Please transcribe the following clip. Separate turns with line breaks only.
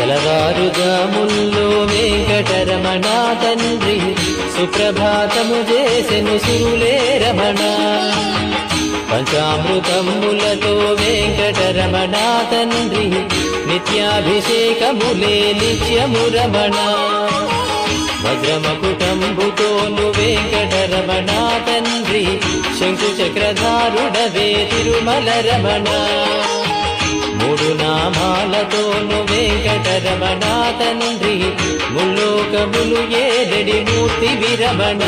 తెలవారుజాముల్లో వెంకటరమణ తండ్రి సుప్రభాతము చేసెను సురులే రమణ. పంచామృతములతో వెంకటరమణ తండ్రి నిత్యాభిషేకములే నిత్యము రమణ. వజ్రమకుటంబుతోను వెంకటరమణ తండ్రి శంకు చక్రధారుడవే తిరుమల రమణ. మూడు నామాలతోను వెంకటరమణ తండ్రి ముల్లోకములు ఏడడి మూర్తి విరమణ.